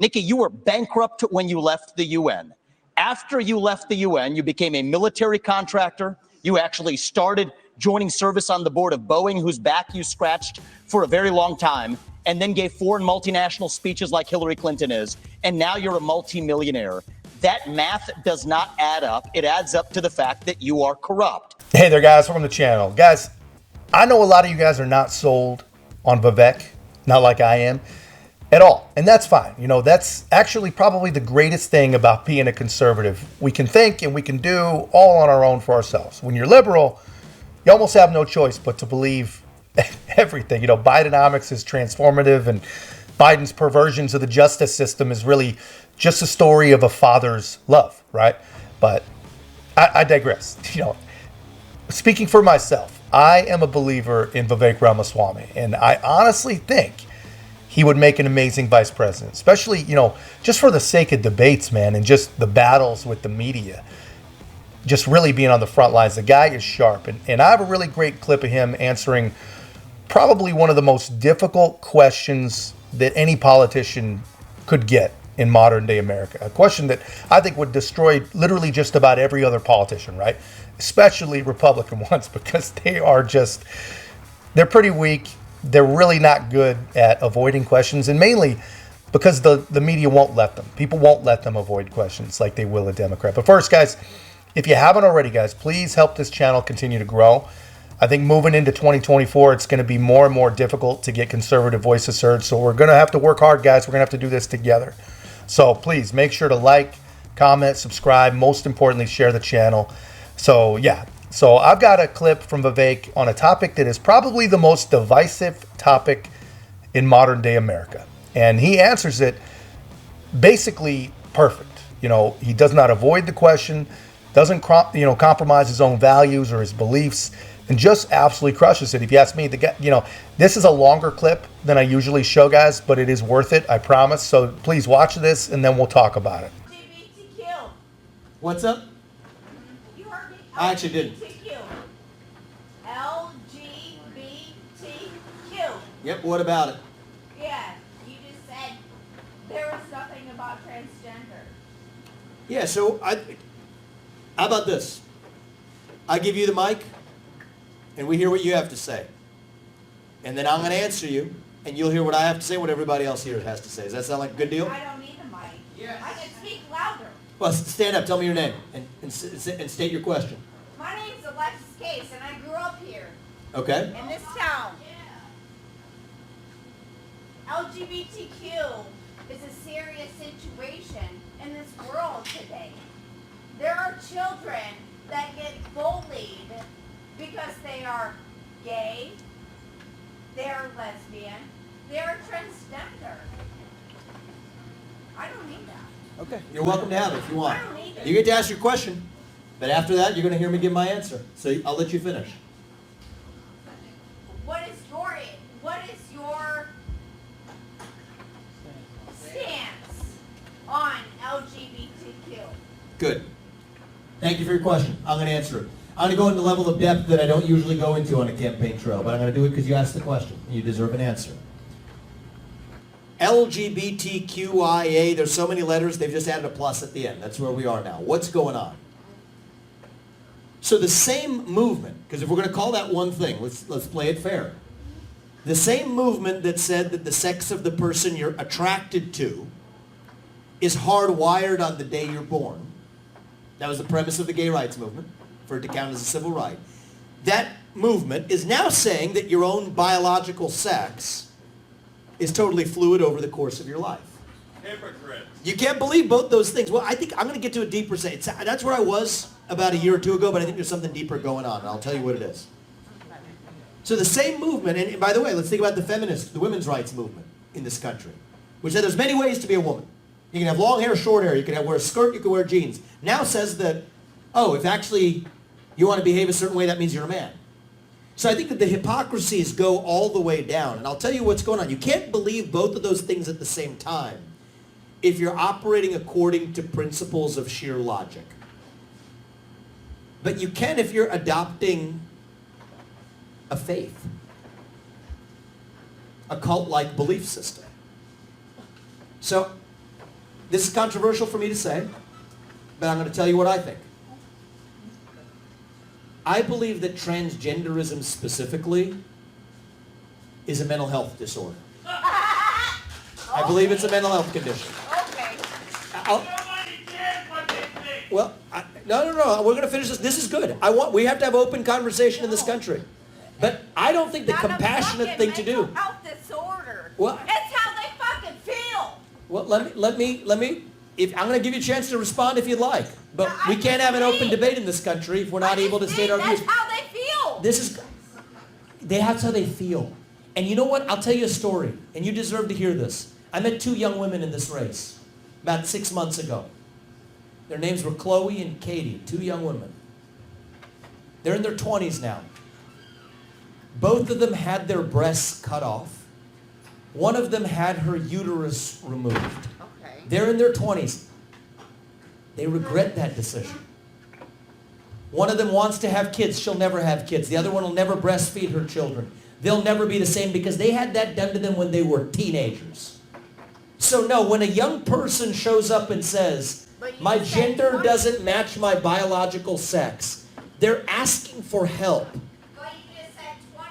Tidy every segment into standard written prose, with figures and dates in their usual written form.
Nikki, you were bankrupt when you left the UN. After you left the UN, you became a military contractor. You actually started joining service on the board of Boeing, whose back you scratched for a very long time, and then gave foreign multinational speeches like Hillary Clinton is. And now you're a multimillionaire. That math does not add up. It adds up to the fact that you are corrupt. Hey there, guys, welcome to the channel. Guys, I know a lot of you guys are not sold on Vivek, not like I am at all. And that's fine. You know, that's actually probably the greatest thing about being a conservative. We can think and we can do all on our own for ourselves. When you're liberal, you almost have no choice but to believe everything. You know, Bidenomics is transformative, and Biden's perversions of the justice system is really just a story of a father's love, right? But I digress. You know, speaking for myself, I am a believer in Vivek Ramaswamy, and I honestly think he would make an amazing vice president, especially, you know, just for the sake of debates, man, and just the battles with the media. Just really being on the front lines. The guy is sharp. And I have a really great clip of him answering probably one of the most difficult questions that any politician could get in modern day America. A question that I think would destroy literally just about every other politician, right? Especially Republican ones, because they're pretty weak. They're really not good at avoiding questions, and mainly because the media won't let them. People won't let them avoid questions like they will a Democrat. But first, guys, if you haven't already, guys, please help this channel continue to grow. I think moving into 2024, it's going to be more and more difficult to get conservative voices heard. So we're going to have to work hard, guys. We're going to have to do this together. So please make sure to like, comment, subscribe. Most importantly, share the channel. So yeah. So I've got a clip from Vivek on a topic that is probably the most divisive topic in modern day America. And he answers it basically perfect. You know, he does not avoid the question, doesn't compromise his own values or his beliefs, and just absolutely crushes it. If you ask me, this is a longer clip than I usually show, guys, but it is worth it, I promise. So please watch this, and then we'll talk about it. LGBTQ. What's up? You heard me. I actually didn't. LGBTQ. Yep, what about it? Yeah, you just said there was nothing about transgender. Yeah, so how about this? I give you the mic, and we hear what you have to say. And then I'm going to answer you, and you'll hear what I have to say, what everybody else here has to say. Does that sound like a good deal? I don't need the mic. Yes. I can speak louder. Well, stand up. Tell me your name and state your question. My name's Alexis Case, and I grew up here. Okay. In this town. LGBTQ is a serious situation in this world today. There are children that get bullied because they are gay, they're lesbian, they're transgender. I don't need that. Okay. You're welcome to have it if you want. I don't need it. You get to ask your question, but after that, you're going to hear me give my answer. So I'll let you finish. What is your stance on LGBTQ? Good. Thank you for your question. I'm going to answer it. I'm going to go into a level of depth that I don't usually go into on a campaign trail, but I'm going to do it because you asked the question, and you deserve an answer. LGBTQIA, there's so many letters, they've just added a plus at the end. That's where we are now. What's going on? So the same movement, because if we're going to call that one thing, let's play it fair. The same movement that said that the sex of the person you're attracted to is hardwired on the day you're born. That was the premise of the gay rights movement, for it to count as a civil right. That movement is now saying that your own biological sex is totally fluid over the course of your life. Hypocrites. You can't believe both those things. Well, I think I'm going to get to a deeper say. That's where I was about a year or two ago, but I think there's something deeper going on, and I'll tell you what it is. So the same movement, and by the way, let's think about the women's rights movement in this country, which said there's many ways to be a woman. You can have long hair, short hair, you can wear a skirt, you can wear jeans. Now says that, if actually you want to behave a certain way, that means you're a man. So I think that the hypocrisies go all the way down. And I'll tell you what's going on. You can't believe both of those things at the same time if you're operating according to principles of sheer logic. But you can if you're adopting a faith, a cult-like belief system. So This is controversial for me to say, but I'm going to tell you what I think. I believe that transgenderism specifically is a mental health disorder. I believe it's a mental health condition. Okay. Well, no. We're going to finish this. This is good. We have to have open conversation in this country. But I don't think the Not a compassionate fucking thing to do. mental health disorder. Well- It's how they fucking feel. Well, let me. If I'm going to give you a chance to respond if you'd like, but No, I we can't have an just open did. debate in this country if we're not able to state our views. That's how they feel. That's how they feel. And you know what? I'll tell you a story, and you deserve to hear this. I met two young women in this race about 6 months ago. Their names were Chloe and Katie, two young women. They're in their 20s now. Both of them had their breasts cut off. One of them had her uterus removed. Okay. They're in their 20s. They regret that decision. One of them wants to have kids. She'll never have kids. The other one will never breastfeed her children. They'll never be the same because they had that done to them when they were teenagers. So no, when a young person shows up and says, my gender doesn't match my biological sex, they're asking for help. But you just said 20.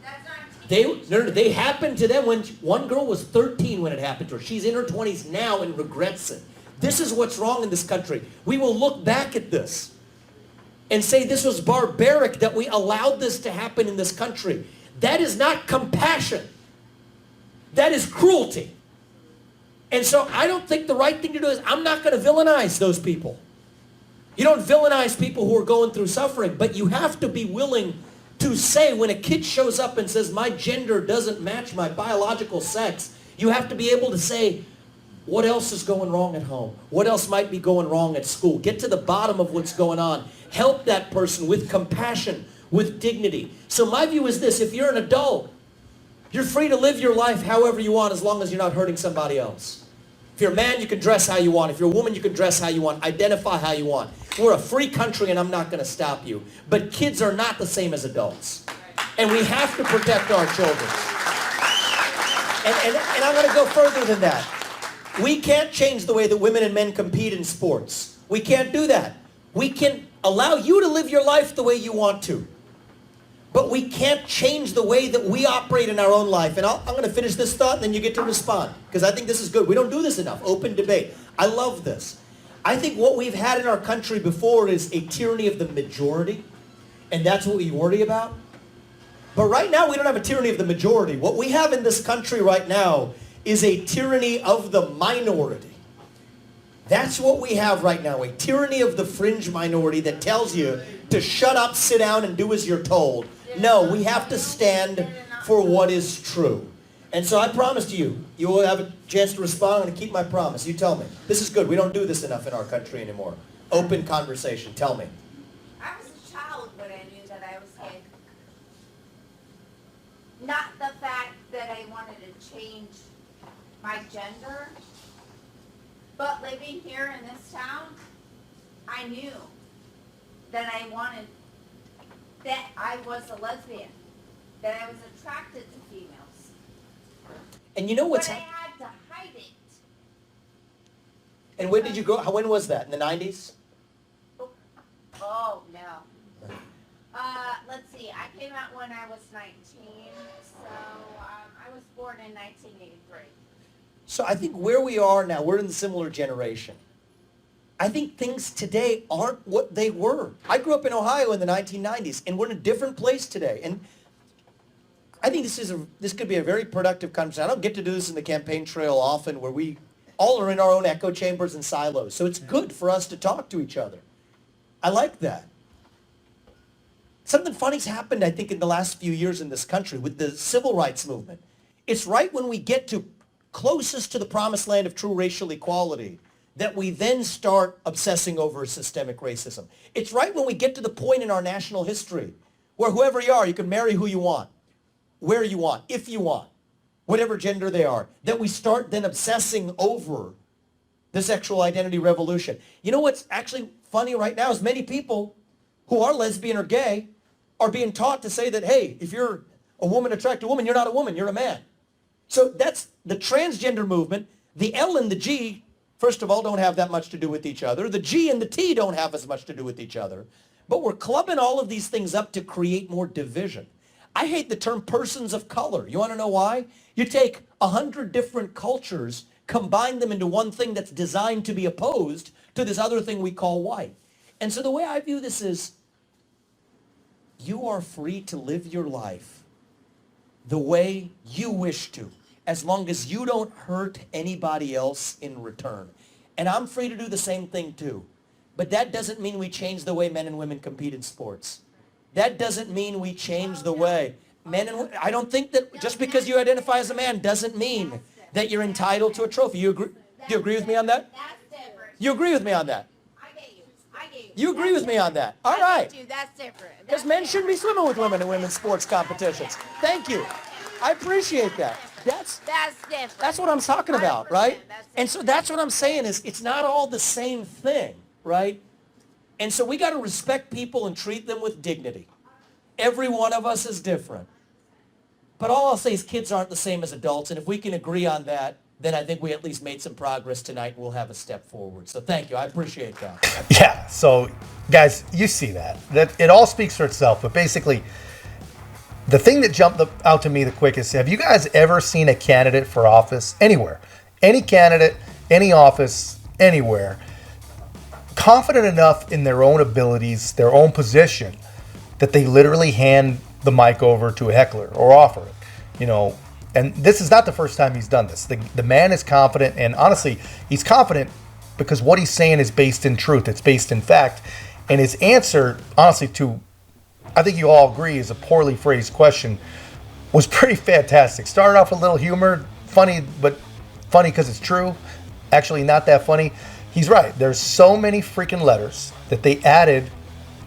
That's not They happened to them when one girl was 13 when it happened to her. She's in her 20s now and regrets it. This is what's wrong in this country. We will look back at this and say this was barbaric that we allowed this to happen in this country. That is not compassion. That is cruelty. And so I don't think the right thing to do is I'm not going to villainize those people. You don't villainize people who are going through suffering, but you have to be willing to say when a kid shows up and says my gender doesn't match my biological sex, you have to be able to say, what else is going wrong at home? What else might be going wrong at school? Get to the bottom of what's going on. Help that person with compassion, with dignity. So my view is this, if you're an adult, you're free to live your life however you want as long as you're not hurting somebody else. If you're a man, you can dress how you want. If you're a woman, you can dress how you want. Identify how you want. We're a free country and I'm not going to stop you. But kids are not the same as adults. And we have to protect our children. And I'm going to go further than that. We can't change the way that women and men compete in sports. We can't do that. We can allow you to live your life the way you want to. But we can't change the way that we operate in our own life. And I'm going to finish this thought and then you get to respond. Because I think this is good. We don't do this enough. Open debate. I love this. I think what we've had in our country before is a tyranny of the majority. And that's what we worry about. But right now we don't have a tyranny of the majority. What we have in this country right now is a tyranny of the minority. That's what we have right now, a tyranny of the fringe minority that tells you to shut up, sit down, and do as you're told. No, we have to stand for what is true. And so I promise you, you will have a chance to respond. I'm going to keep my promise. You tell me. This is good. We don't do this enough in our country anymore. Open conversation. Tell me. I was a child when I knew that I was gay. Not the fact that I wanted to change my gender, but living here in this town, I knew that I wanted, that I was a lesbian, that I was attracted to females. And you know what's... But I had to hide it. And when did you grow... When was that? In the 90s? Oh, no. Let's see, I came out when I was 19, so I was born in 1983. So I think where we are now, we're in a similar generation. I think things today aren't what they were. I grew up in Ohio in the 1990s, and we're in a different place today. And I think this could be a very productive conversation. I don't get to do this in the campaign trail often, where we all are in our own echo chambers and silos. So it's good for us to talk to each other. I like that. Something funny's happened, I think, in the last few years in this country with the civil rights movement. It's right when we get to closest to the promised land of true racial equality that we then start obsessing over systemic racism. It's right when we get to the point in our national history where whoever you are, you can marry who you want, where you want, if you want, whatever gender they are, that we start then obsessing over the sexual identity revolution. You know what's actually funny right now is many people who are lesbian or gay are being taught to say that, hey, if you're a woman attracted to a woman, you're not a woman, you're a man. So that's the transgender movement. The L and the G first of all, don't have that much to do with each other. The G and the T don't have as much to do with each other. But we're clubbing all of these things up to create more division. I hate the term persons of color. You want to know why? You take 100 different cultures, combine them into one thing that's designed to be opposed to this other thing we call white. And so the way I view this is, you are free to live your life the way you wish to, as long as you don't hurt anybody else in return. And I'm free to do the same thing too. But that doesn't mean we change the way men and women compete in sports. That doesn't mean we change the way men and women, I don't think that just because you identify as a man doesn't mean that you're entitled to a trophy. You agree? Do you agree with me on that? That's different. You agree with me on that? I get you. I get you. You agree with me on that? All I right. get you. That's different. Because men shouldn't be swimming with women in women's sports competitions. Thank you. I appreciate that. That's different. That's what I'm talking about, right? 100%, that's And so that's what I'm saying is it's not all the same thing, right? And so we got to respect people and treat them with dignity. Every one of us is different. But all I'll say is kids aren't the same as adults, and if we can agree on that, then I think we at least made some progress tonight, and we'll have a step forward. So thank you. I appreciate that. Yeah, so guys, you see that it all speaks for itself, but basically the thing that jumped out to me the quickest, have you guys ever seen a candidate for office anywhere, any candidate, any office, anywhere, confident enough in their own abilities, their own position, that they literally hand the mic over to a heckler or offer it, you know? And this is not the first time he's done this. The man is confident, and honestly, he's confident because what he's saying is based in truth. It's based in fact. And his answer, honestly, to, I think you all agree, is a poorly phrased question, was pretty fantastic. Started off with a little humor, funny, but funny because it's true. Actually, not that funny. He's right. There's so many freaking letters that they added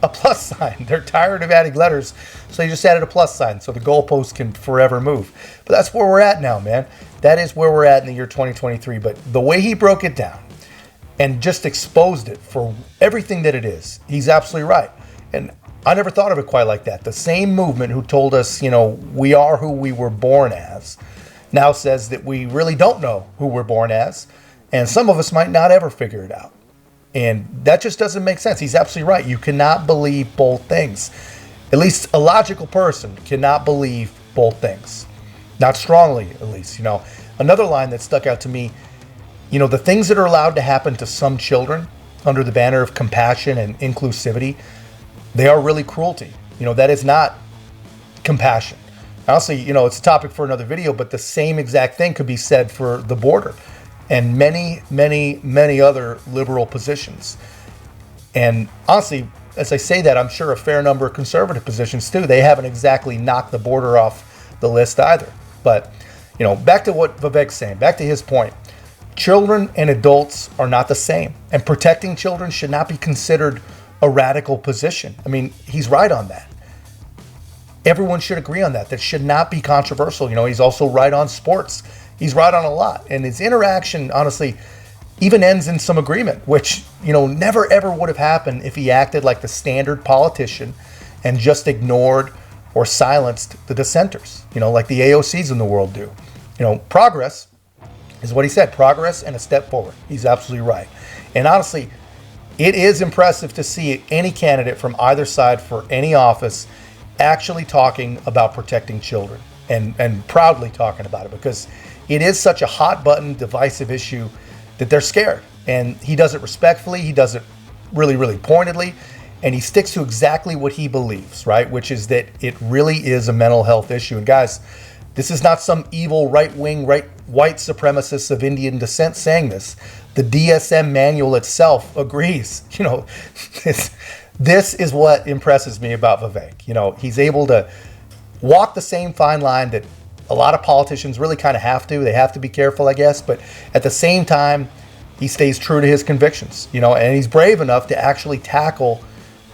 a plus sign. They're tired of adding letters, so they just added a plus sign so the goalpost can forever move. But that's where we're at now, man. That is where we're at in the year 2023. But the way he broke it down and just exposed it for everything that it is, he's absolutely right. And I never thought of it quite like that. The same movement who told us, you know, we are who we were born as, now says that we really don't know who we're born as, and some of us might not ever figure it out. And that just doesn't make sense. He's absolutely right. You cannot believe both things. At least a logical person cannot believe both things. Not strongly, at least. You know, another line that stuck out to me, you know, the things that are allowed to happen to some children under the banner of compassion and inclusivity, they are really cruelty. You know, that is not compassion. Honestly, you know, it's a topic for another video, but the same exact thing could be said for the border and many, many, many other liberal positions. And honestly, as I say that, I'm sure a fair number of conservative positions too. They haven't exactly knocked the border off the list either. But, you know, back to what Vivek's saying, back to his point. Children and adults are not the same. And protecting children should not be considered a radical position. I mean, he's right on that. Everyone should agree on that. That should not be controversial. You know, he's also right on sports. He's right on a lot. And his interaction, honestly, even ends in some agreement, which, you know, never ever would have happened if he acted like the standard politician and just ignored or silenced the dissenters, you know, like the AOCs in the world do. You know, progress is what he said, progress and a step forward. He's absolutely right. And honestly, it is impressive to see any candidate from either side for any office actually talking about protecting children and proudly talking about it, because it is such a hot button, divisive issue that they're scared. And he does it respectfully. He does it really, really pointedly. And he sticks to exactly what he believes, right? Which is that it really is a mental health issue. And guys, this is not some evil right-wing, white supremacists of Indian descent saying this. The DSM manual itself agrees. You know, this is what impresses me about Vivek. You know, he's able to walk the same fine line that a lot of politicians really kind of have to. They have to be careful, I guess. But at the same time, he stays true to his convictions, you know, and he's brave enough to actually tackle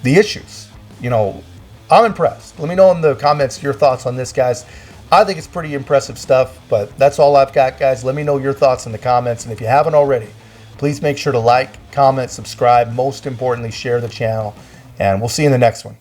the issues. You know, I'm impressed. Let me know in the comments your thoughts on this, guys. I think it's pretty impressive stuff, but that's all I've got, guys. Let me know your thoughts in the comments. And if you haven't already, please make sure to like, comment, subscribe. Most importantly, share the channel. And we'll see you in the next one.